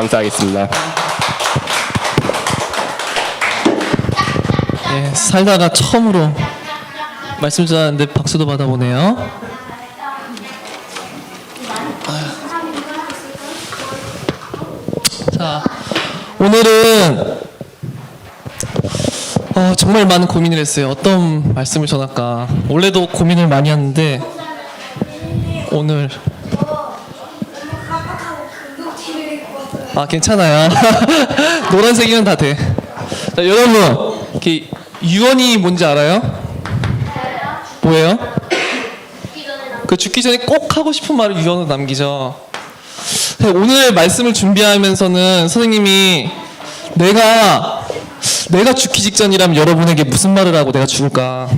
감사하겠습니다. 예, 살다가 처음으로 말씀 전하는데 박수도 받아보네요. 자, 오늘은 정말 많은 고민을 했어요. 어떤 말씀을 전할까. 원래도 고민을 많이 하는데 오늘 괜찮아요. 노란색이면 다 돼. 자, 여러분, 이렇게 유언이 뭔지 알아요? 뭐예요? 그 죽기 전에 꼭 하고 싶은 말을 유언으로 남기죠. 오늘 말씀을 준비하면서는 선생님이 내가 죽기 직전이라면 여러분에게 무슨 말을 하고 내가 죽을까?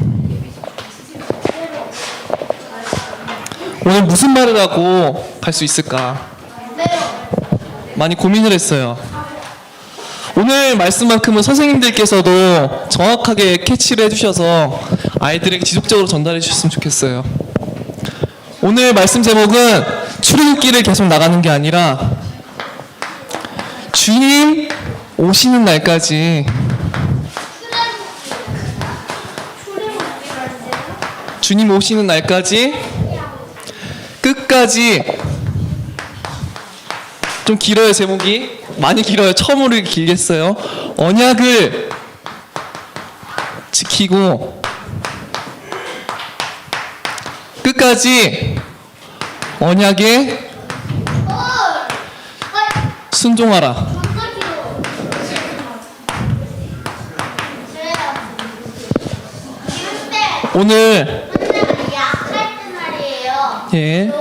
오늘 무슨 말을 하고 갈 수 있을까? 많이 고민을 했어요. 오늘 말씀만큼은 선생님들께서도 정확하게 캐치를 해주셔서 아이들에게 지속적으로 전달해 주셨으면 좋겠어요. 오늘 말씀 제목은 출애굽기를 계속 나가는 게 아니라 주님 오시는 날까지, 주님 오시는 날까지 끝까지. 좀 길어요, 제목이. 많이 길어요. 처음으로 길게 써요. 언약을 지키고 끝까지 언약에 순종하라. 오늘 예.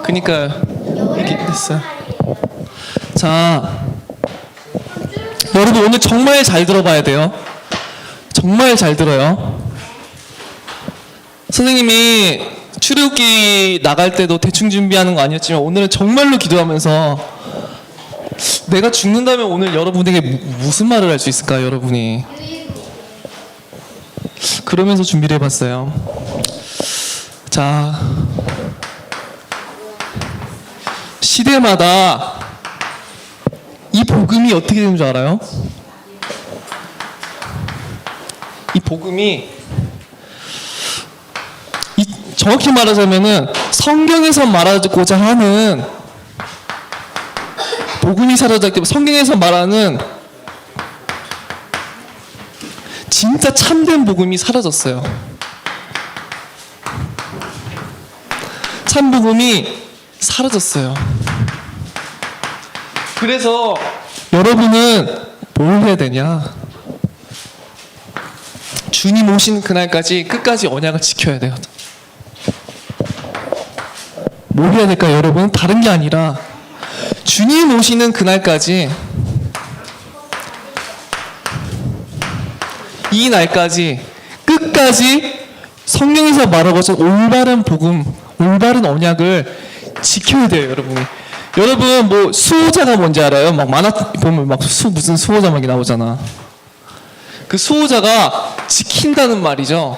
그니까요. 이렇게 됐어요. 자, 여러분 오늘 정말 잘 들어봐야 돼요. 정말 잘 들어요. 선생님이 출애굽기 나갈 때도 대충 준비하는 거 아니었지만 오늘은 정말로 기도하면서 내가 죽는다면 오늘 여러분에게 무슨 말을 할 수 있을까, 여러분이. 그러면서 준비를 해봤어요. 자, 시대마다 이 복음이 어떻게 되는 줄 알아요? 이 복음이 정확히 말하자면은 성경에서 말하고자 하는 복음이 사라졌기 때문에 성경에서 말하는 진짜 참된 복음이 사라졌어요. 참 복음이 사라졌어요. 그래서 여러분은 뭘 해야 되냐? 주님 오시는 그날까지 끝까지 언약을 지켜야 돼요. 뭘 해야 될까요, 여러분? 다른 게 아니라 주님 오시는 그날까지, 이 날까지 끝까지 성경에서 말하고 있는 올바른 복음, 올바른 언약을 지켜야 돼요, 여러분이. 여러분 뭐 수호자가 뭔지 알아요? 막 만화 보면 막 무슨 수호자 막 나오잖아. 그 수호자가 지킨다는 말이죠.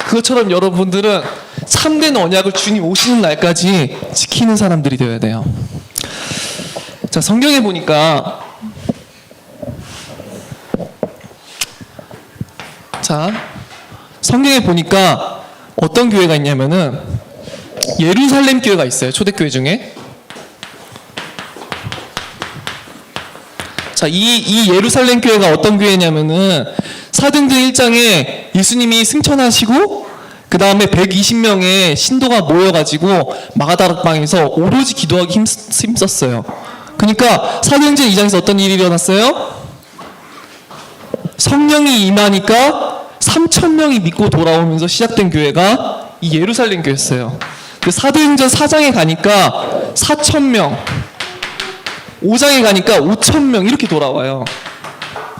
그것처럼 여러분들은 참된 언약을 주님 오시는 날까지 지키는 사람들이 되어야 돼요. 자, 성경에 보니까 어떤 교회가 있냐면은 예루살렘 교회가 있어요. 초대교회 중에. 자, 이 예루살렘 교회가 어떤 교회냐면은 사도행전 1장에 예수님이 승천하시고 그 다음에 120명의 신도가 모여가지고 마가다락방에서 오로지 기도하기 힘썼어요. 그러니까 사도행전 2장에서 어떤 일이 일어났어요? 성령이 임하니까 3,000명이 믿고 돌아오면서 시작된 교회가 이 예루살렘 교회였어요. 그 사도행전 4장에 가니까 4,000명, 5장에 가니까 5,000명 이렇게 돌아와요.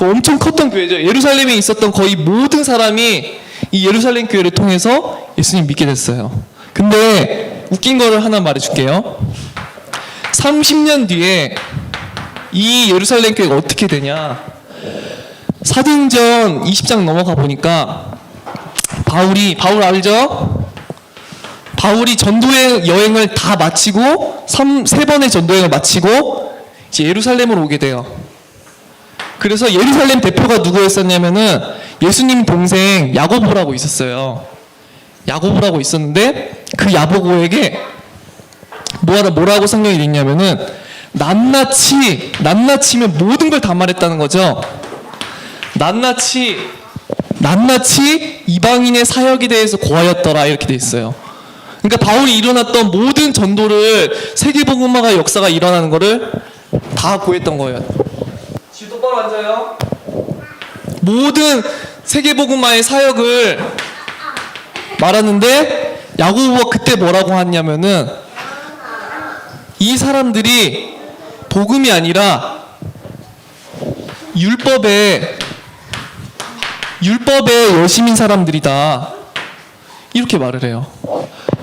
엄청 컸던 교회죠. 예루살렘에 있었던 거의 모든 사람이 이 예루살렘 교회를 통해서 예수님 믿게 됐어요. 근데 웃긴 거를 하나 말해줄게요. 30년 뒤에 이 예루살렘 교회가 어떻게 되냐. 사도행전 20장 넘어가 보니까 바울 알죠? 바울이 전도의 여행을 다 마치고 세 번의 전도여행을 마치고 이제 예루살렘으로 오게 돼요. 그래서 예루살렘 대표가 누구였었냐면은 예수님 동생 야고보라고 있었어요. 야고보라고 있었는데 그 야고보에게 뭐라고 성경이 돼 있냐면은 낱낱이면 모든 걸 다 말했다는 거죠. 낱낱이 이방인의 사역에 대해서 고하였더라 이렇게 돼 있어요. 그러니까 바울이 일어났던 모든 전도를 세계복음화가 역사가 일어나는 거를 다 고했던 거예요. 지금 똑바로 앉아요. 모든 세계복음화의 사역을 말하는데 야고보가 그때 뭐라고 하냐면은 이 사람들이 복음이 아니라 율법의 여심인 사람들이다 이렇게 말을 해요.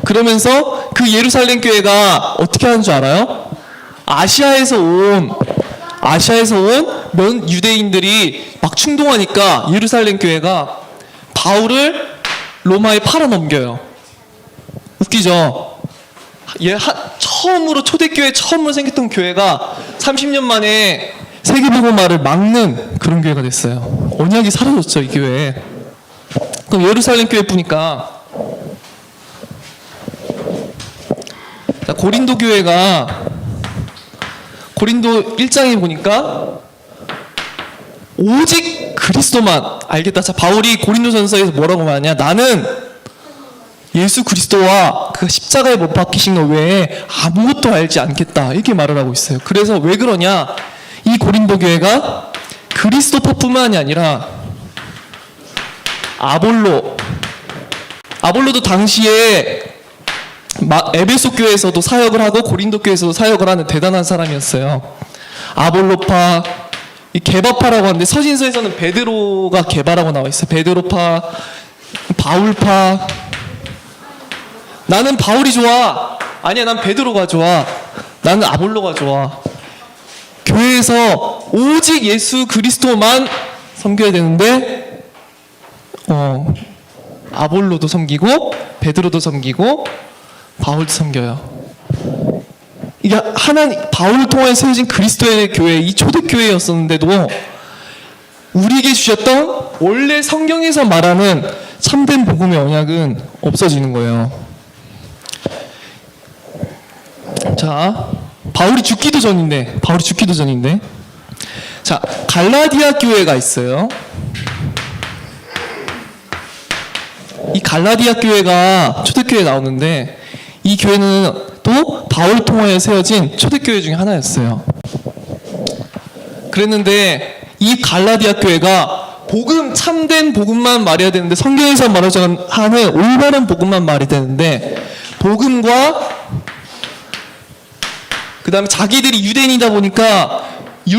그러면서 그 예루살렘 교회가 어떻게 하는 줄 알아요? 아시아에서 온 유대인들이 막 충동하니까 예루살렘 교회가 바울을 로마에 팔아넘겨요. 웃기죠? 초대교회 처음으로 생겼던 교회가 30년 만에 세계복음화를 막는 그런 교회가 됐어요. 언약이 사라졌죠, 이 교회. 그럼 예루살렘 교회 보니까 고린도 교회가 고린도 1장에 보니까 오직 그리스도만 알겠다. 자, 바울이 고린도전서에서 뭐라고 말하냐? 나는 예수 그리스도와 그 십자가에 못 박히신 것 외에 아무것도 알지 않겠다 이렇게 말을 하고 있어요. 그래서 왜 그러냐? 이 고린도 교회가 그리스도파뿐만이 아니라 아볼로도 당시에 에베소 교회에서도 사역을 하고 고린도 교회에서도 사역을 하는 대단한 사람이었어요. 아볼로파, 이 게바파라고 하는데 서신서에서는 베드로가 게바라고 나와 있어요. 베드로파, 바울파. 나는 바울이 좋아. 아니야, 난 베드로가 좋아. 나는 아볼로가 좋아. 교회에서 오직 예수 그리스도만 섬겨야 되는데 아볼로도 섬기고 베드로도 섬기고 바울도 섬겨요. 이게 바울을 통해 세워진 그리스도의 교회, 이 초대교회였었는데도 우리에게 주셨던 원래 성경에서 말하는 참된 복음의 언약은 없어지는 거예요. 자, 바울이 죽기도 전인데 자, 갈라디아 교회가 있어요. 이 갈라디아 교회가 초대교회에 나오는데 이 교회는 또 바울 통하여 세워진 초대교회 중에 하나였어요. 그랬는데 이 갈라디아 교회가 참된 복음만 말해야 되는데 성경에서 말하자는 올바른 복음만 말이 되는데 복음과 그 다음에 자기들이 유대인이다 보니까 이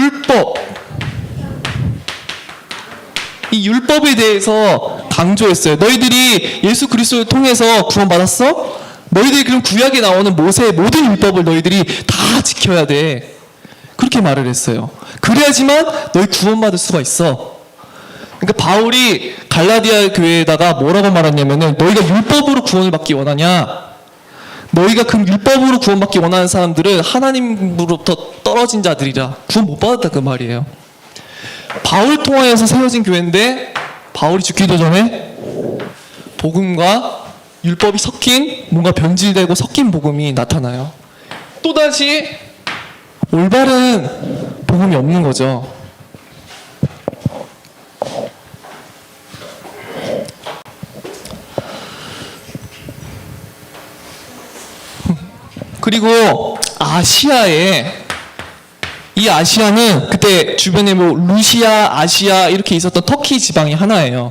율법에 대해서 강조했어요. 너희들이 예수 그리스도를 통해서 구원받았어? 너희들이 그럼 구약에 나오는 모세의 모든 율법을 너희들이 다 지켜야 돼. 그렇게 말을 했어요. 그래야지만 너희 구원받을 수가 있어. 그러니까 바울이 갈라디아 교회에다가 뭐라고 말했냐면은 너희가 율법으로 구원을 받기 원하냐? 너희가 그 율법으로 구원받기 원하는 사람들은 하나님으로부터 떨어진 자들이라 구원 못 받았다 그 말이에요. 바울 통하여서 세워진 교회인데 바울이 죽기도 전에 복음과 율법이 섞인 뭔가 변질되고 섞인 복음이 나타나요. 또다시 올바른 복음이 없는 거죠. 그리고 이 아시아는 그때 주변에 루시아, 아시아 이렇게 있었던 터키 지방이 하나예요.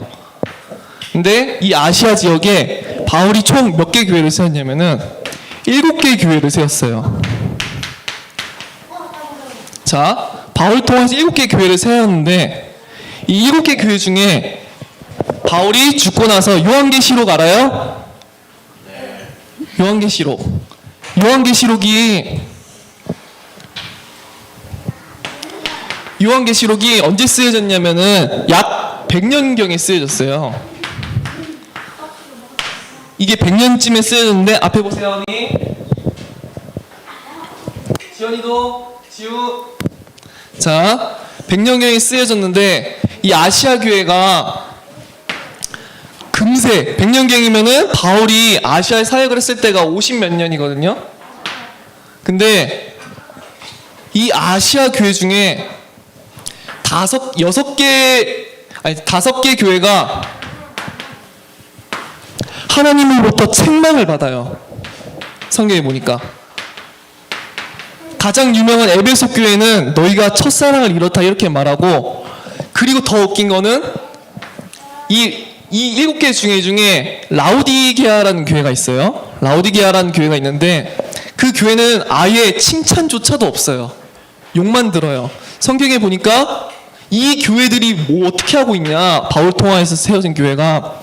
근데 이 아시아 지역에 바울이 총 몇 개 교회를 세웠냐면은 7개 교회를 세웠어요. 자, 바울 통해서 7개 교회를 세웠는데 이 7개 교회 중에 바울이 죽고 나서 요한계시록 알아요? 요한계시록이 언제 쓰여졌냐면은 약 100년경에 쓰여졌어요. 이게 100년쯤에 쓰여졌는데 앞에 보세요. 지연이도 지우. 자, 100년경이 쓰여졌는데 이 아시아 교회가 금세 100년경이면은 바울이 아시아에 사역을 했을 때가 50몇 년이거든요. 근데 이 아시아 교회 중에 5개 교회가 하나님으로부터 책망을 받아요. 성경에 보니까 가장 유명한 에베소 교회는 너희가 첫사랑을 잃었다 이렇게 말하고, 그리고 더 웃긴 거는 이 7개 중에 라우디게아라는 교회가 있어요. 라우디게아라는 교회가 있는데 그 교회는 아예 칭찬조차도 없어요. 욕만 들어요. 성경에 보니까 이 교회들이 뭐 어떻게 하고 있냐, 바울 통하에서 세워진 교회가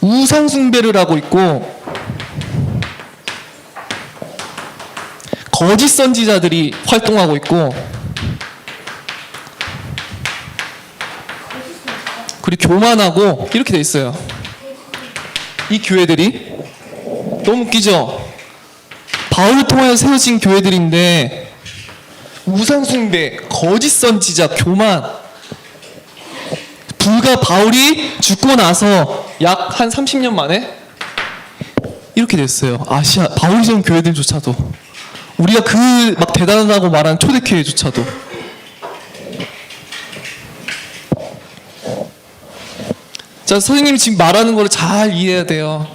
우상 숭배를 하고 있고 거짓 선지자들이 활동하고 있고, 그리고 교만하고 이렇게 돼 있어요. 이 교회들이 너무 웃기죠? 바울을 통하여 세워진 교회들인데 우상 숭배, 거짓 선지자, 교만. 불과 바울이 죽고 나서 약 한 30년 만에 이렇게 됐어요. 아시아 바울이 세운 교회들조차도, 우리가 그 막 대단하다고 말하는 초대교회조차도. 자, 선생님이 지금 말하는 거를 잘 이해해야 돼요.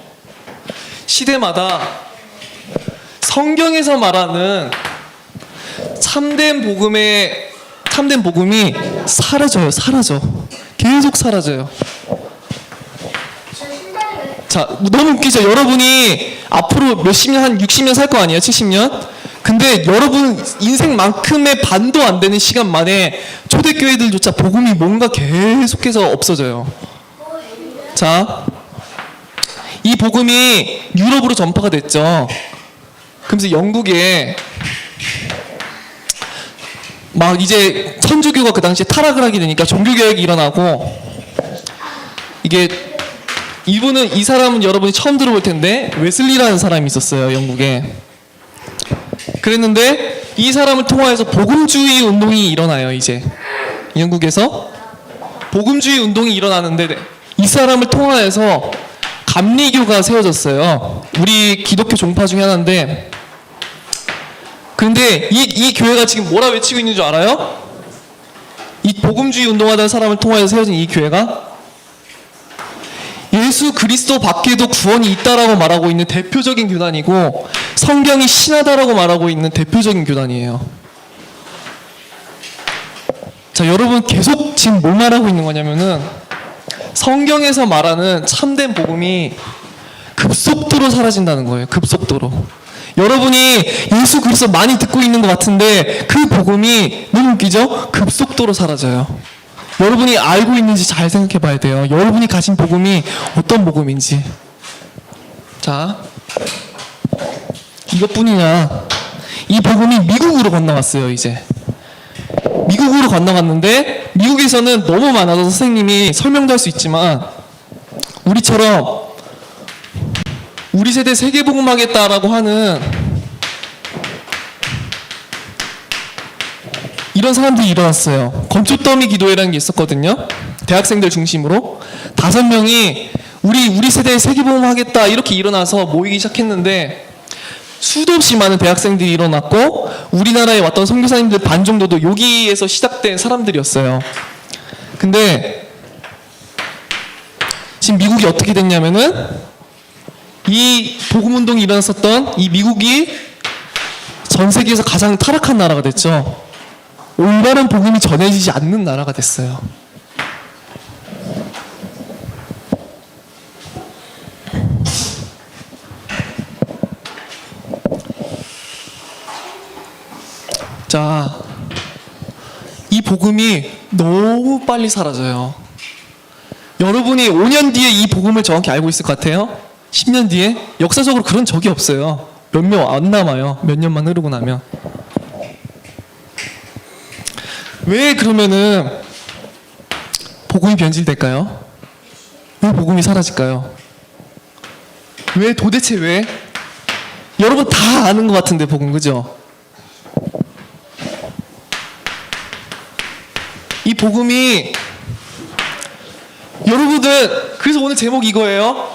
시대마다 성경에서 말하는 참된 복음이 사라져. 계속 사라져요. 자, 너무 웃기죠? 여러분이 앞으로 몇십 년, 한 60년 살 거 아니에요? 70년? 근데 여러분 인생만큼의 반도 안 되는 시간 만에 초대교회들조차 복음이 뭔가 계속해서 없어져요. 자, 이 복음이 유럽으로 전파가 됐죠. 그러면서 영국에 막 이제 천주교가 그 당시에 타락을 하게 되니까 종교개혁이 일어나고, 이게 이분은, 이 사람은 여러분이 처음 들어볼 텐데 웨슬리라는 사람이 있었어요, 영국에. 그랬는데 이 사람을 통하여서 복음주의 운동이 일어나요. 이제 영국에서 복음주의 운동이 일어나는데 이 사람을 통하여서 감리교가 세워졌어요. 우리 기독교 종파 중에 하나인데, 그런데 이 교회가 지금 뭐라 외치고 있는 줄 알아요? 이 복음주의 운동하던 사람을 통하여서 세워진 이 교회가 예수 그리스도 밖에도 구원이 있다라고 말하고 있는 대표적인 교단이고, 성경이 신하다라고 말하고 있는 대표적인 교단이에요. 자, 여러분 계속 지금 뭘 말하고 있는 거냐면은 성경에서 말하는 참된 복음이 급속도로 사라진다는 거예요. 급속도로. 여러분이 예수 그리스도 많이 듣고 있는 것 같은데 그 복음이 너무 웃기죠? 급속도로 사라져요. 여러분이 알고 있는지 잘 생각해 봐야 돼요. 여러분이 가진 복음이 어떤 복음인지. 자, 이것뿐이냐, 이 복음이 미국으로 건너갔어요. 이제 미국으로 건너갔는데 미국에서는 너무 많아서 선생님이 설명도 할 수 있지만, 우리처럼 우리 세대 세계복음 하겠다라고 하는 이런 사람들이 일어났어요. 건초더미 기도회라는 게 있었거든요. 대학생들 중심으로 5명이 우리 세대에 세계복음 하겠다 이렇게 일어나서 모이기 시작했는데, 수도 없이 많은 대학생들이 일어났고 우리나라에 왔던 선교사님들 반 정도도 여기에서 시작된 사람들이었어요. 근데 지금 미국이 어떻게 됐냐면은, 이 복음운동이 일어났었던 이 미국이 전 세계에서 가장 타락한 나라가 됐죠. 올바른 복음이 전해지지 않는 나라가 됐어요. 자, 이 복음이 너무 빨리 사라져요. 여러분이 5년 뒤에 이 복음을 정확히 알고 있을 것 같아요? 10년 뒤에? 역사적으로 그런 적이 없어요. 몇 명 안 남아요. 몇 년만 흐르고 나면. 왜 그러면은 복음이 변질될까요? 왜 복음이 사라질까요? 도대체 왜? 여러분 다 아는 것 같은데 복음, 그죠? 이 복음이 여러분들, 그래서 오늘 제목 이거예요.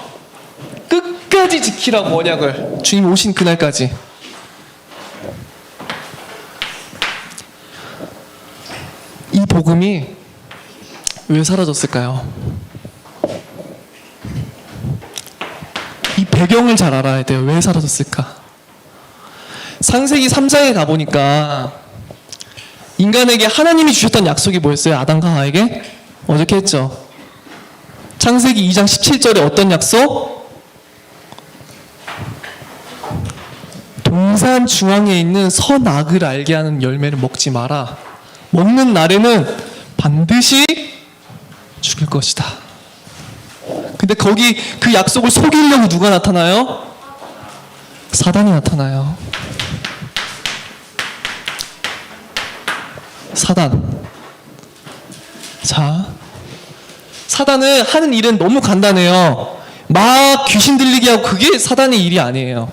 끝까지 지키라고, 언약을. 주님 오신 그날까지. 이 복음이 왜 사라졌을까요? 이 배경을 잘 알아야 돼요. 왜 사라졌을까? 창세기 3장에 가보니까 인간에게 하나님이 주셨던 약속이 뭐였어요? 아담과 하와에게? 어저께 했죠. 창세기 2장 17절에 어떤 약속? 동산 중앙에 있는 선악을 알게 하는 열매를 먹지 마라. 먹는 날에는 반드시 죽을 것이다. 근데 거기 그 약속을 속이려고 누가 나타나요? 사단이 나타나요. 사단. 자, 사단은 하는 일은 너무 간단해요. 막 귀신 들리게 하고, 그게 사단의 일이 아니에요.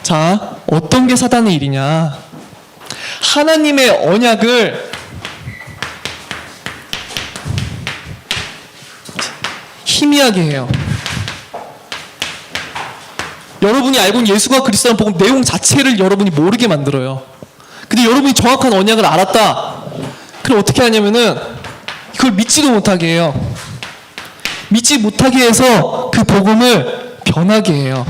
자, 어떤 게 사단의 일이냐? 하나님의 언약을 희미하게 해요. 여러분이 알고 있는 예수가 그리스도라는 복음 내용 자체를 여러분이 모르게 만들어요. 근데 여러분이 정확한 언약을 알았다. 그럼 어떻게 하냐면은 그걸 믿지도 못하게 해요. 믿지 못하게 해서 그 복음을 변하게 해요.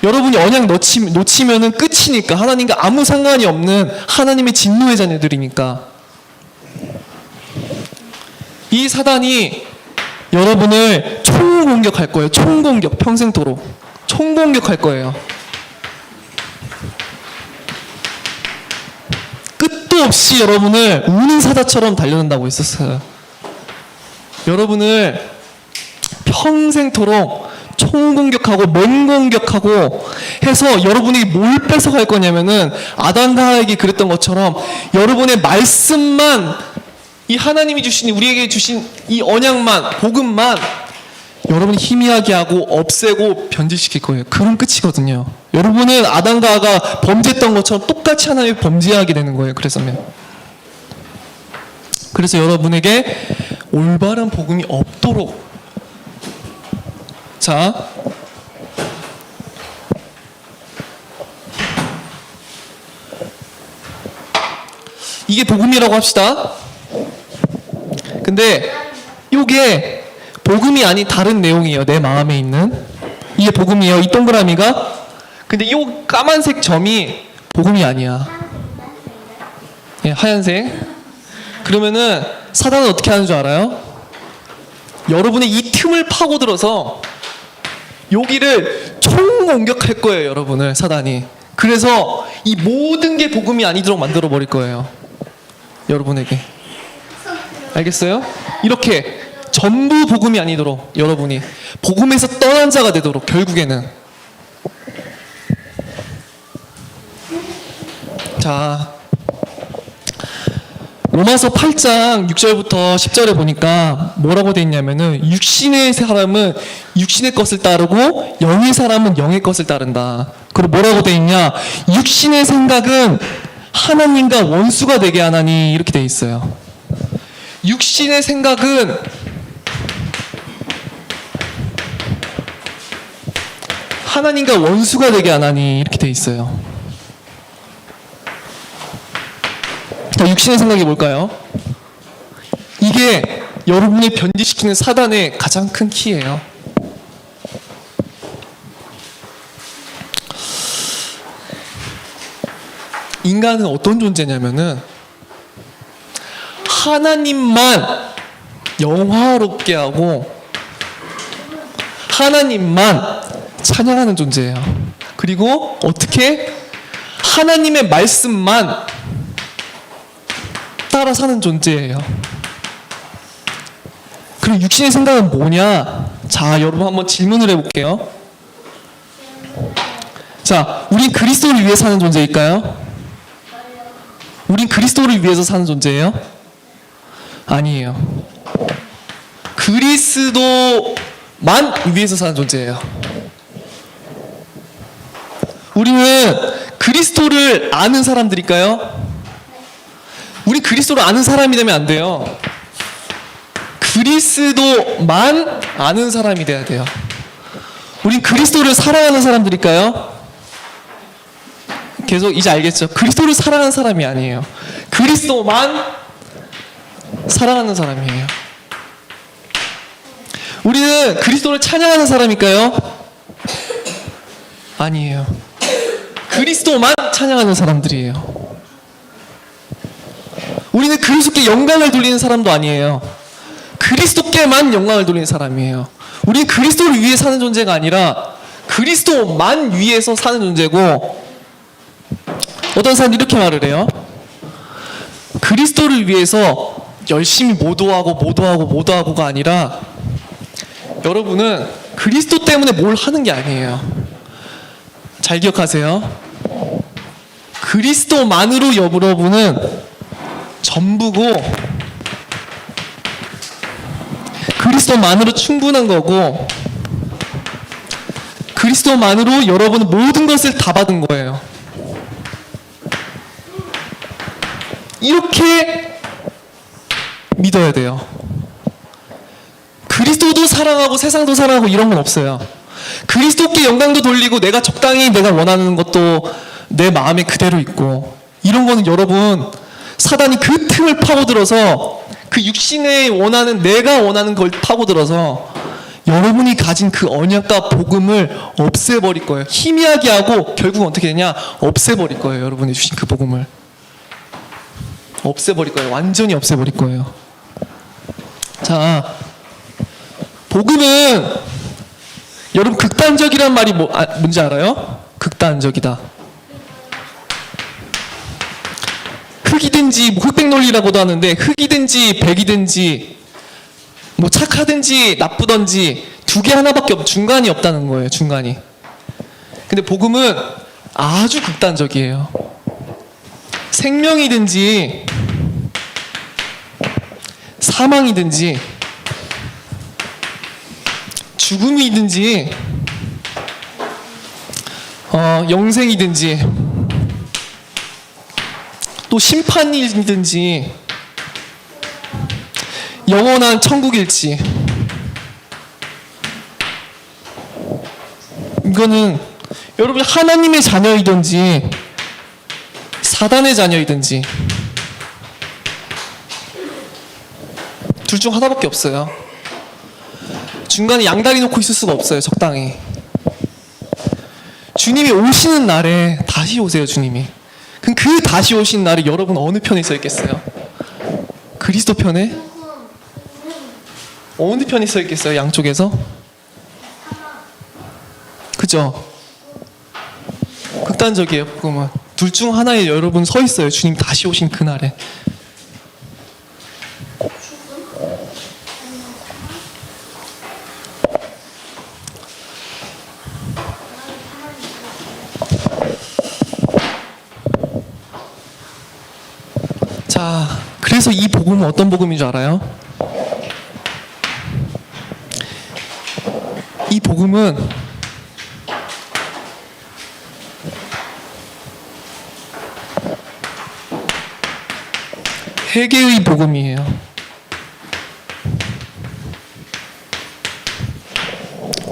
여러분이 언약 놓치면은 끝이니까. 하나님과 아무 상관이 없는 하나님의 진노의 자녀들이니까. 이 사단이 여러분을 총공격할 거예요. 총공격, 평생토록. 총공격할 거예요. 끝도 없이 여러분을 우는 사자처럼 달려든다고 했었어요. 여러분을 평생토록 총공격하고 맹공격하고 해서 여러분이 뭘 뺏어갈 거냐면은 아담과 하와에게 그랬던 것처럼 여러분의 말씀만, 이 하나님이 주신, 우리에게 주신 이 언약만, 복음만 여러분이 희미하게 하고 없애고 변질시킬 거예요. 그럼 끝이거든요. 여러분은 아담과 하와가 범죄했던 것처럼 똑같이 하나님을 범죄하게 되는 거예요. 그래서 여러분에게 올바른 복음이 없도록. 자, 이게 복음이라고 합시다. 근데 이게 복음이 아닌 다른 내용이에요. 내 마음에 있는 이게 복음이에요. 이 동그라미가. 근데 이 까만색 점이 복음이 아니야. 예, 하얀색. 그러면은 사단은 어떻게 하는 줄 알아요? 여러분의 이 틈을 파고들어서 여기를 총공격할 거예요. 여러분을, 사단이. 그래서 이 모든 게 복음이 아니도록 만들어 버릴 거예요. 여러분에게. 알겠어요? 이렇게 전부 복음이 아니도록 여러분이 복음에서 떠난 자가 되도록, 결국에는. 자, 로마서 8장 6절부터 10절에 보니까 뭐라고 돼 있냐면은 육신의 사람은 육신의 것을 따르고 영의 사람은 영의 것을 따른다. 그리고 뭐라고 돼 있냐? 육신의 생각은 하나님과 원수가 되게 하나니, 이렇게 돼 있어요. 육신의 생각은 하나님과 원수가 되게 하나니, 이렇게 돼 있어요. 자, 육신의 생각이 뭘까요? 이게 여러분이 변질시키는 사단의 가장 큰 키예요. 인간은 어떤 존재냐면은 하나님만 영화롭게 하고 하나님만 찬양하는 존재예요. 그리고 어떻게? 하나님의 말씀만 따라 사는 존재예요. 그럼 육신의 생각은 뭐냐? 자, 여러분 한번 질문을 해볼게요. 자, 우린 그리스도를 위해 사는 존재일까요? 우린 그리스도를 위해서 사는 존재예요? 아니에요. 그리스도만 위해서 사는 존재예요. 우리는 그리스도를 아는 사람들일까요? 우리 그리스도를 아는 사람이 되면 안 돼요. 그리스도만 아는 사람이 돼야 돼요. 우린 그리스도를 사랑하는 사람들일까요? 계속 이제 알겠죠? 그리스도를 사랑하는 사람이 아니에요. 그리스도만 사랑하는 사람이에요. 우리는 그리스도를 찬양하는 사람일까요? 아니에요. 그리스도만 찬양하는 사람들이에요. 우리는 그리스도께 영광을 돌리는 사람도 아니에요. 그리스도께만 영광을 돌리는 사람이에요. 우리는 그리스도를 위해 사는 존재가 아니라 그리스도만 위해서 사는 존재고, 어떤 사람들이 이렇게 말을 해요. 그리스도를 위해서 열심히 모도하고가 아니라, 여러분은 그리스도 때문에 뭘 하는 게 아니에요. 잘 기억하세요. 그리스도만으로 여러분은 전부고, 그리스도만으로 충분한 거고, 그리스도만으로 여러분은 모든 것을 다 받은 거예요. 이렇게 믿어야 돼요. 그리스도도 사랑하고 세상도 사랑하고 이런 건 없어요. 그리스도께 영광도 돌리고 내가 적당히 내가 원하는 것도 내 마음에 그대로 있고, 이런 거는 여러분, 사단이 그 틈을 파고들어서 그 육신에 원하는, 내가 원하는 걸 파고들어서 여러분이 가진 그 언약과 복음을 없애버릴 거예요. 희미하게 하고 결국은 어떻게 되냐? 없애버릴 거예요. 여러분이 주신 그 복음을 없애버릴 거예요. 완전히 없애버릴 거예요. 자, 복음은 여러분 극단적이란 말이 뭔지 알아요? 극단적이다. 흑이든지 흑백논리라고도 하는데, 흑이든지 백이든지 착하든지 나쁘든지 두 개 하나밖에 중간이 없다는 거예요. 중간이. 근데 복음은 아주 극단적이에요. 생명이든지 사망이든지 죽음이든지 영생이든지 또 심판이든지 영원한 천국일지, 이거는 여러분 하나님의 자녀이든지 사단의 자녀이든지 둘 중 하나밖에 없어요. 중간에 양다리 놓고 있을 수가 없어요. 적당히. 주님이 오시는 날에 다시 오세요. 주님이. 그럼 그 다시 오신 날에 여러분 어느 편에 서 있겠어요? 그리스도 편에? 어느 편에 서 있겠어요? 양쪽에서? 그죠? 극단적이에요. 복음은 둘 중 하나에 여러분 서 있어요. 주님 다시 오신 그날에. 자, 그래서 이 복음은 어떤 복음인 줄 알아요? 이 복음은 회개의 복음이에요.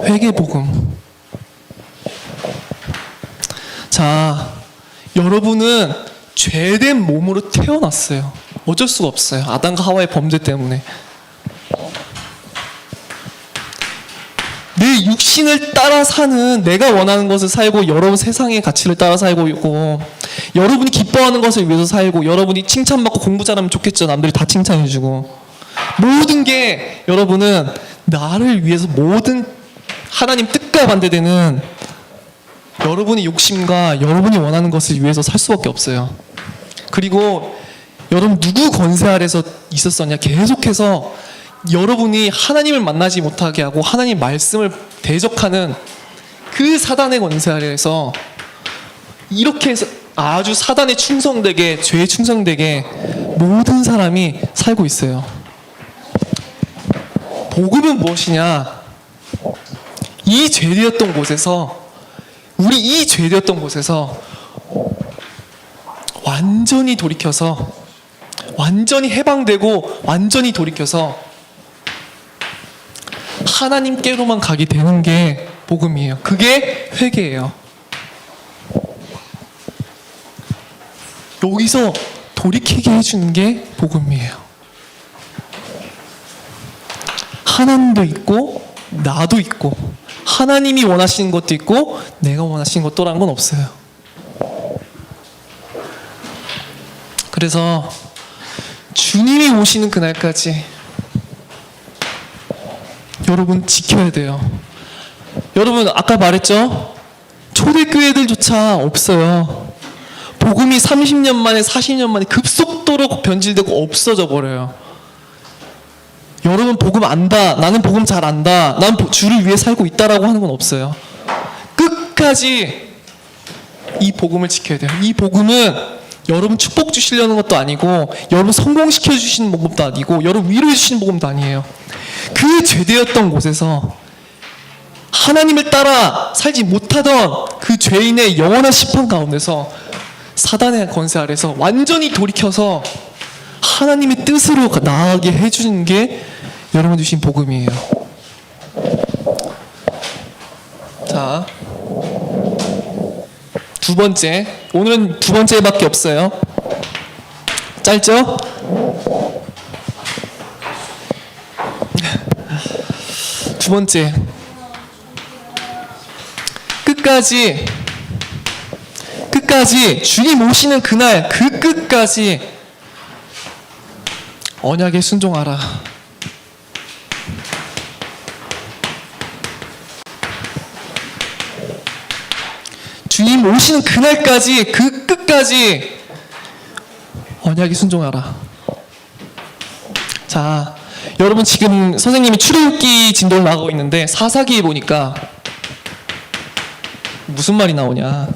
회개 복음. 자, 여러분은 죄된 몸으로 태어났어요. 어쩔 수가 없어요. 아담과 하와의 범죄 때문에. 내 육신을 따라 사는, 내가 원하는 것을 살고, 여러분 세상의 가치를 따라 살고 있고, 여러분이 기뻐하는 것을 위해서 살고, 여러분이 칭찬받고 공부 잘하면 좋겠죠. 남들이 다 칭찬해주고, 모든 게 여러분은 나를 위해서 모든 하나님 뜻과 반대되는 여러분의 욕심과 여러분이 원하는 것을 위해서 살 수밖에 없어요. 그리고 여러분 누구 권세 아래서 있었었냐? 계속해서 여러분이 하나님을 만나지 못하게 하고 하나님 말씀을 대적하는 그 사단의 권세 아래에서 이렇게 해서 아주 사단에 충성되게, 죄에 충성되게 모든 사람이 살고 있어요. 복음은 무엇이냐? 이 죄되었던 곳에서, 우리 이 죄되었던 곳에서 완전히 돌이켜서, 완전히 해방되고 완전히 돌이켜서 하나님께로만 가게 되는 게 복음이에요. 그게 회개예요. 여기서 돌이키게 해주는 게 복음이에요. 하나님도 있고 나도 있고, 하나님이 원하시는 것도 있고 내가 원하시는 것도라는 건 없어요. 그래서 주님이 오시는 그날까지 여러분 지켜야 돼요. 여러분 아까 말했죠? 초대교회들조차 없어요. 복음이 30년 만에 40년 만에 급속도로 변질되고 없어져 버려요. 여러분 복음 안다, 나는 복음 잘 안다, 난 주를 위해 살고 있다라고 하는 건 없어요. 끝까지 이 복음을 지켜야 돼요. 이 복음은 여러분 축복 주시려는 것도 아니고, 여러분 성공시켜 주시는 복음도 아니고, 여러분 위로해 주시는 복음도 아니에요. 그 죄되었던 곳에서 하나님을 따라 살지 못하던 그 죄인의 영원한 심판 가운데서 사단의 권세 아래서 완전히 돌이켜서 하나님의 뜻으로 나아가게 해주는 게 여러분 주신 복음이에요. 자, 두 번째. 오늘은 두 번째밖에 없어요. 짧죠? 두 번째. 끝까지 주님 오시는 그날, 그 끝까지 언약에 순종하라. 주님 오시는 그날까지, 그 끝까지 언약에 순종하라. 자, 여러분 지금 선생님이 출애굽기 진도를 나가고 있는데 사사기에 보니까 무슨 말이 나오냐.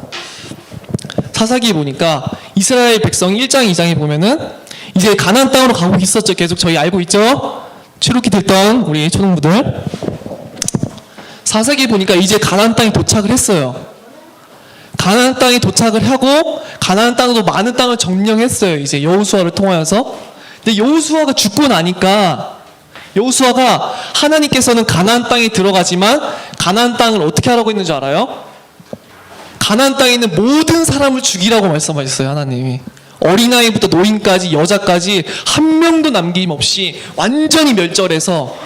사사기에 보니까 이스라엘 백성 1장 2장에 보면은 이제 가나안 땅으로 가고 있었죠. 계속 저희 알고 있죠? 출애굽기 듣던 우리 초등부들. 사사기에 보니까 이제 가나안 땅에 도착을 했어요. 가나안 땅에 도착을 하고 가나안 땅도 많은 땅을 점령했어요. 이제 여호수아를 통하여서. 근데 여호수아가 죽고 나니까 여호수아가 하나님께서는 가나안 땅에 들어가지만 가나안 땅을 어떻게 하라고 했는지 알아요? 가나안 땅에 있는 모든 사람을 죽이라고 말씀하셨어요. 하나님이. 어린아이부터 노인까지 여자까지 한 명도 남김없이 완전히 멸절해서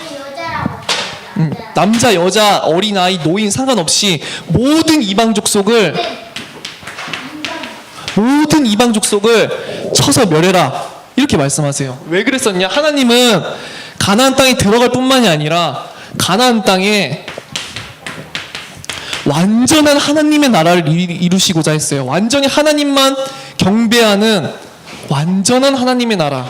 남자, 여자, 어린아이, 노인 상관없이 모든 이방 족속을 쳐서 멸해라. 이렇게 말씀하세요. 왜 그랬었냐? 하나님은 가나안 땅에 들어갈 뿐만이 아니라 가나안 땅에 완전한 하나님의 나라를 이루시고자 했어요. 완전히 하나님만 경배하는 완전한 하나님의 나라.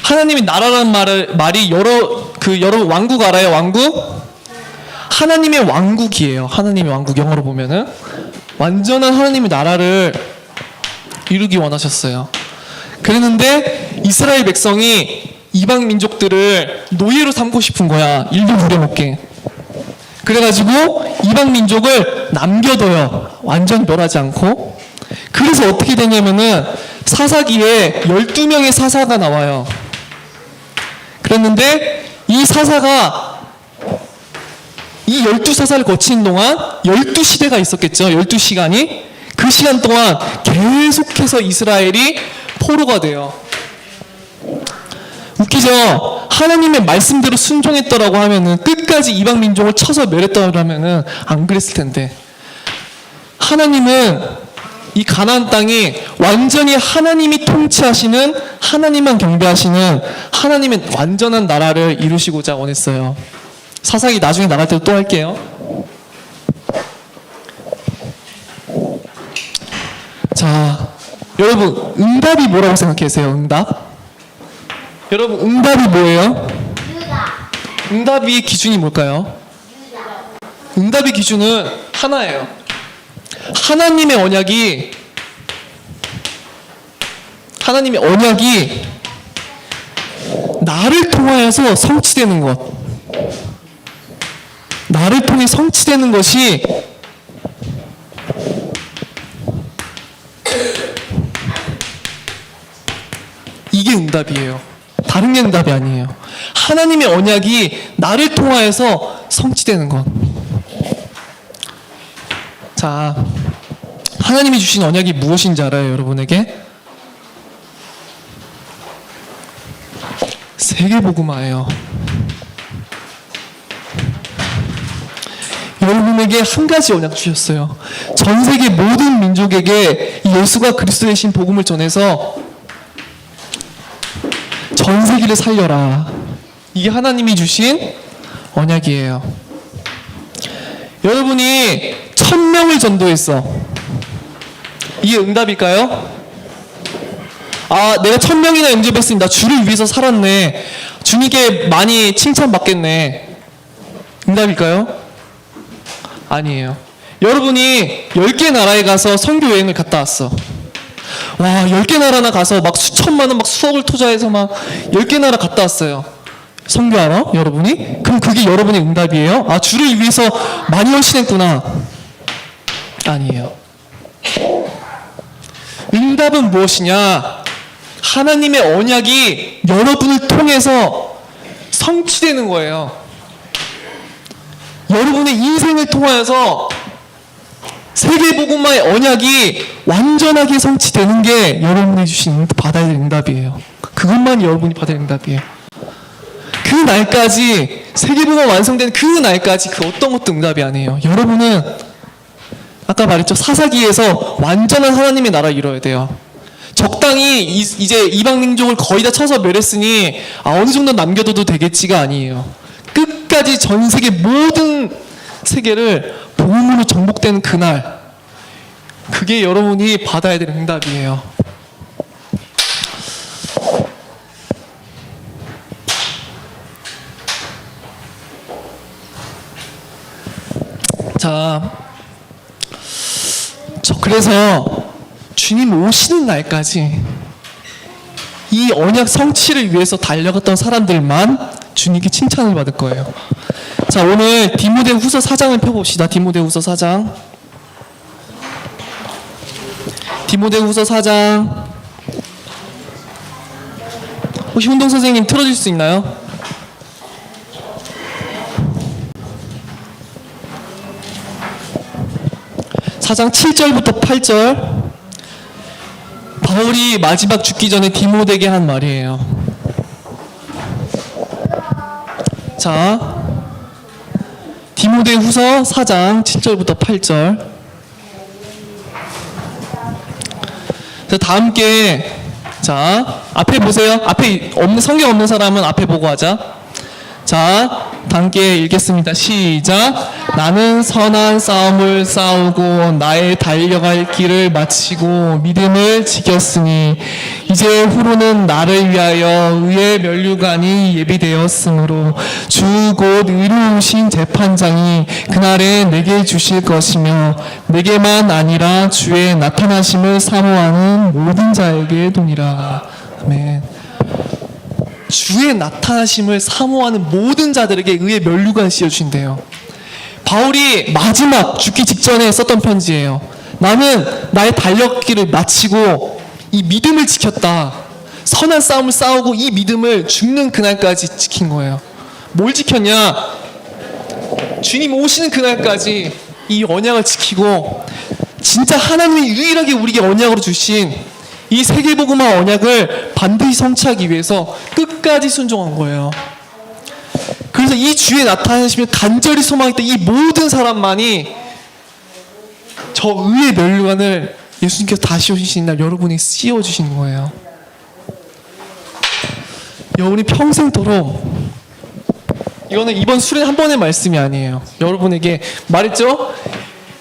하나님의 나라라는 말이 여러분 왕국 알아요? 왕국? 하나님의 왕국이에요. 하나님의 왕국. 영어로 보면은 완전한 하나님의 나라를 이루기 원하셨어요. 그랬는데 이스라엘 백성이 이방 민족들을 노예로 삼고 싶은 거야. 일도 부려먹게. 그래가지고 이방 민족을 남겨둬요. 완전 멸하지 않고. 그래서 어떻게 되냐면은 사사기에 12명의 사사가 나와요. 그랬는데 이 사사가 이 12사사를 거치는 동안 12시대가 있었겠죠. 12시간이. 그 시간 동안 계속해서 이스라엘이 포로가 돼요. 웃기죠? 하나님의 말씀대로 순종했더라고 하면은 끝까지 이방 민족을 쳐서 멸했더라고 하면은 안 그랬을 텐데, 하나님은 이 가나안 땅이 완전히 하나님이 통치하시는, 하나님만 경배하시는 하나님의 완전한 나라를 이루시고자 원했어요. 사사기 나중에 나갈 때도 또 할게요. 자, 여러분 응답이 뭐라고 생각하세요? 응답? 여러분 응답이 뭐예요? 응답의 기준이 뭘까요? 응답의 기준은 하나예요. 하나님의 언약이 나를 통하여서 성취되는 것, 나를 통해 성취되는 것이 응답이에요. 다른 게 응답이 아니에요. 하나님의 언약이 나를 통하여서 성취되는 것. 자, 하나님이 주신 언약이 무엇인지 알아요, 여러분에게? 세계복음화예요. 여러분에게 한 가지 언약 주셨어요. 전 세계 모든 민족에게 이 예수가 그리스도의 신 복음을 전해서 전 세계를 살려라. 이게 하나님이 주신 언약이에요. 여러분이 1000명을 전도했어. 이게 응답일까요? 아, 내가 1000명이나 영접했으니 나 주를 위해서 살았네. 주님께 많이 칭찬받겠네. 응답일까요? 아니에요. 여러분이 10개 나라에 가서 선교 여행을 갔다 왔어. 와, 10개 나라나 가서 막 수천만 원 막 수억을 투자해서 막 10개 나라 갔다 왔어요. 선교하러 여러분이? 그럼 그게 여러분의 응답이에요? 아, 주를 위해서 많이 헌신했구나. 아니에요. 응답은 무엇이냐? 하나님의 언약이 여러분을 통해서 성취되는 거예요. 여러분의 인생을 통하여서 세계복음화의 언약이 완전하게 성취되는 게 여러분이 주신 받아야 될 응답이에요. 그것만 여러분이 받아야 될 응답이에요. 그 날까지, 세계복음화 완성된 그 날까지 그 어떤 것도 응답이 아니에요. 여러분은 아까 말했죠. 사사기에서 완전한 하나님의 나라를 이뤄야 돼요. 적당히 이제 이방 민족을 거의 다 쳐서 멸했으니 어느 정도 남겨둬도 되겠지가 아니에요. 끝까지 전 세계 모든 세계를 복음으로 정복되는 그날, 그게 여러분이 받아야 될 응답이에요. 자, 그래서 주님 오시는 날까지 이 언약 성취를 위해서 달려갔던 사람들만 주님께 칭찬을 받을 거예요. 자, 오늘 디모데후서 4장을 펴봅시다. 디모데후서 4장. 디모데후서 4장. 혹시 훈동 선생님 틀어줄 수 있나요? (4장) 7절부터 8절. 바울이 마지막 죽기 전에 디모데에게 한 말이에요. 자, 디모데후서 4장 7절부터 8절. 자, 다 함께, 자, 앞에 보세요. 앞에 없는, 성경 없는 사람은 앞에 보고 하자. 자, 다 함께 읽겠습니다. 시작. 나는 선한 싸움을 싸우고 나의 달려갈 길을 마치고 믿음을 지켰으니 이제 후로는 나를 위하여 의의 면류관이 예비되었으므로 주 곧 의로우신 재판장이 그날에 내게 주실 것이며 내게만 아니라 주의 나타나심을 사모하는 모든 자에게 도니라. 아멘. 주의 나타나심을 사모하는 모든 자들에게 의의 면류관을 씌워주신대요. 바울이 마지막 죽기 직전에 썼던 편지예요. 나는 나의 달려길을 마치고 이 믿음을 지켰다. 선한 싸움을 싸우고 이 믿음을 죽는 그날까지 지킨 거예요. 뭘 지켰냐? 주님 오시는 그날까지 이 언약을 지키고 진짜 하나님이 유일하게 우리에게 언약으로 주신 이 세계복음화 언약을 반드시 성취하기 위해서 끝까지 순종한 거예요. 그래서 이 주의 나타나심을 간절히 소망했던 이 모든 사람만이 저 의의 면류관을 예수님께서 다시 오시는 날 여러분이 씌워주시는 거예요. 여러분이 평생토록, 이거는 이번 수련 한 번의 말씀이 아니에요. 여러분에게 말했죠?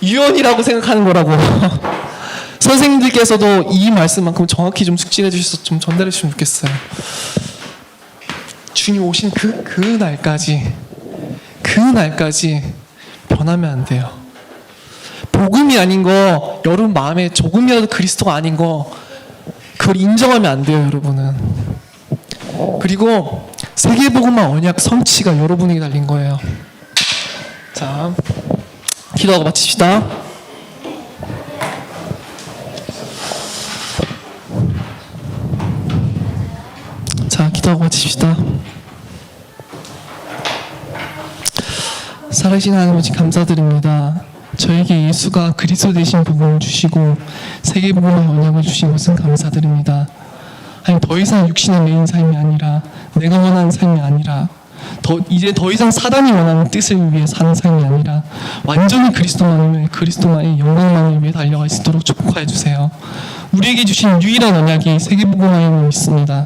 유언이라고 생각하는 거라고. 선생님들께서도 이 말씀만큼 정확히 좀 숙지해 주셔서 좀 전달해 주시면 좋겠어요. 주님 오신 그 날까지 변하면 안 돼요. 복음이 아닌 거, 여러분 마음에 조금이라도 그리스도가 아닌 거, 그걸 인정하면 안 돼요, 여러분은. 그리고 세계복음화 언약 성취가 여러분에게 달린 거예요. 자, 기도하고 마칩시다. 기도하고 마칩시다. 살아계신 하나님 아버지 감사드립니다. 저에게 예수가 그리스도 되신 복음을 주시고 세계복음의 언약을 주신 것은 감사드립니다. 아니 더 이상 육신의 메인 삶이 아니라 내가 원하는 삶이 아니라 이제 더 이상 사단이 원하는 뜻을 위해 사는 삶이 아니라 완전히 그리스도만의 영광만을 위해 달려갈 수 있도록 축복하여 주세요. 우리에게 주신 유일한 언약이 세계복음화임을 믿습니다.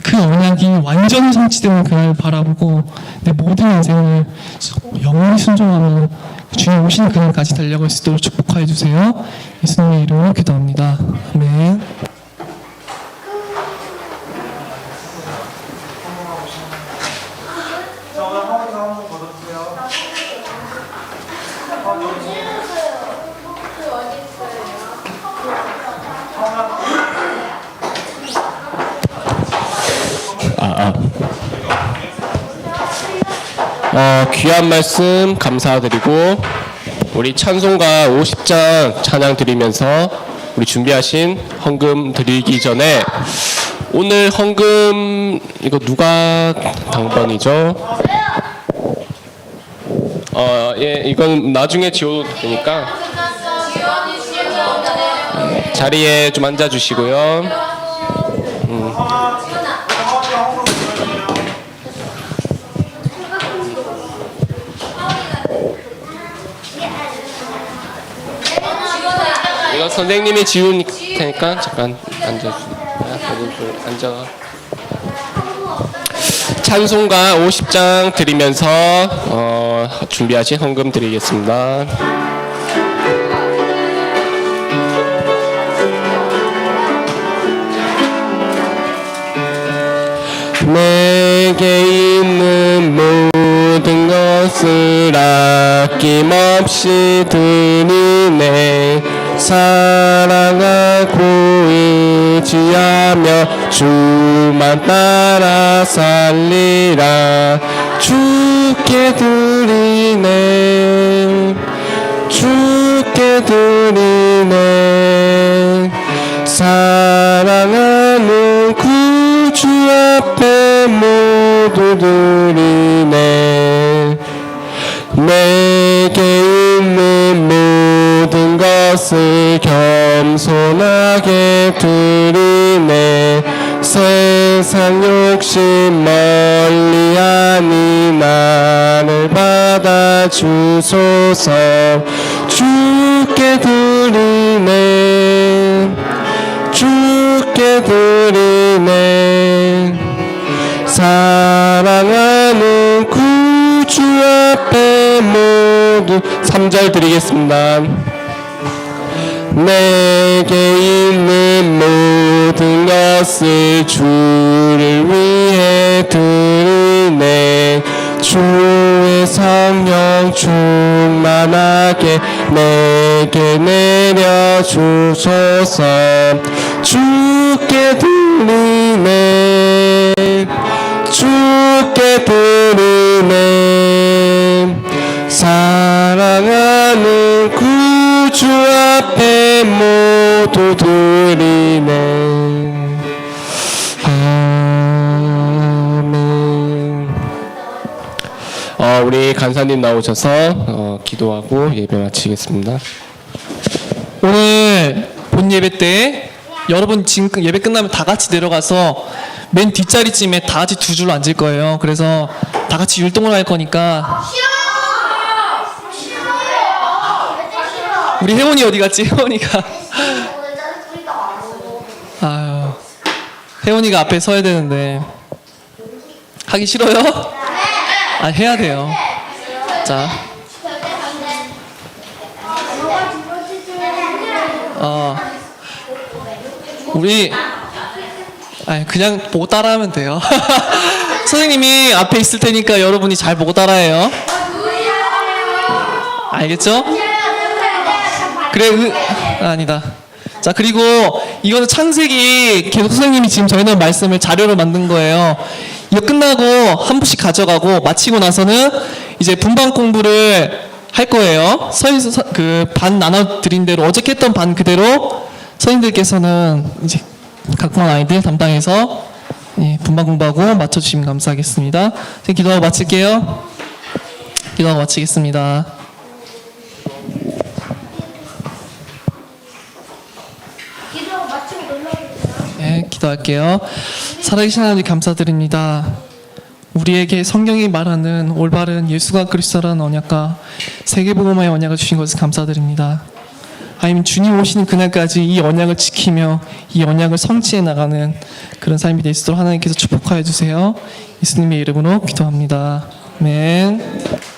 그 언약이 완전히 성취되는 그날을 바라보고 내 모든 인생을 영원히 순종하며 주님 오시는 그날까지 달려갈 수 있도록 축복하여 주세요. 예수님의 이름으로 기도합니다. 아멘. 귀한 말씀 감사드리고 우리 찬송가 50장 찬양 드리면서 우리 준비하신 헌금 드리기 전에 오늘 헌금 이거 누가 당번이죠? 예, 이건 나중에 지워도 되니까 자리에 좀 앉아 주시고요. 이거 선생님이 지울 테니까 잠깐 앉아. 찬송가 50장 드리면서 준비하신 헌금 드리겠습니다. 내게 있는 모든 것을 아낌없이 드리네. 사랑하고 의지하며 주만 따라 살리라. 주께 드리네. 주께 드리네. 사랑하는 구주 앞에 모두 드리네. 내게 있는 모든 것을 겸손하게 드리네. 세상 욕심 멀리하니 나를 받아주소서. 주께 드리네. 주께 드리네. 사랑하는 구주 앞에 모두 3절 드리겠습니다. 내게 있는 모든 것을 주를 위해 드리네. 주의 성령 충만하게 내게 내려주소서. 주께 드리네. 주께 드리네. 사랑하는 구주 앞에 모두 드리네. 아멘. 우리 간사님 나오셔서 기도하고 예배 마치겠습니다. 오늘 본 예배 때 여러분 지금 예배 끝나면 다 같이 내려가서 맨 뒷자리쯤에 다 같이 두 줄로 앉을 거예요. 그래서 다 같이 율동을 할 거니까. 우리 혜원이 어디 갔지? 혜원이가. 아유, 혜원이가 앞에 서야 되는데 하기 싫어요? 아, 해야 돼요. 자, 우리 그냥 보고 따라하면 돼요. 선생님이 앞에 있을 테니까 여러분이 잘 보고 따라해요. 알겠죠? 그래, 아니다. 자, 그리고 이거는 창세기 계속 선생님이 지금 저희는 말씀을 자료로 만든 거예요. 이거 끝나고 한 부씩 가져가고 마치고 나서는 이제 분반 공부를 할 거예요. 그 반 나눠 드린 대로 어저께 했던 반 그대로 선생님들께서는 이제 각본 아이들 담당해서 예, 분반 공부하고 맞춰주시면 감사하겠습니다. 이제 기도하고 마칠게요. 기도하고 마치겠습니다. 기도 마치고 놀러오세요. 네, 기도할게요. 살아계신 하나님 감사드립니다. 우리에게 성경이 말하는 올바른 예수가 그리스도라는 언약과 세계복음화의 언약을 주신 것을 감사드립니다. 하나님 주님 오시는 그날까지 이 언약을 지키며 이 언약을 성취해 나가는 그런 삶이 될 수 있도록 하나님께서 축복하여 주세요. 예수님의 이름으로 기도합니다. 아멘.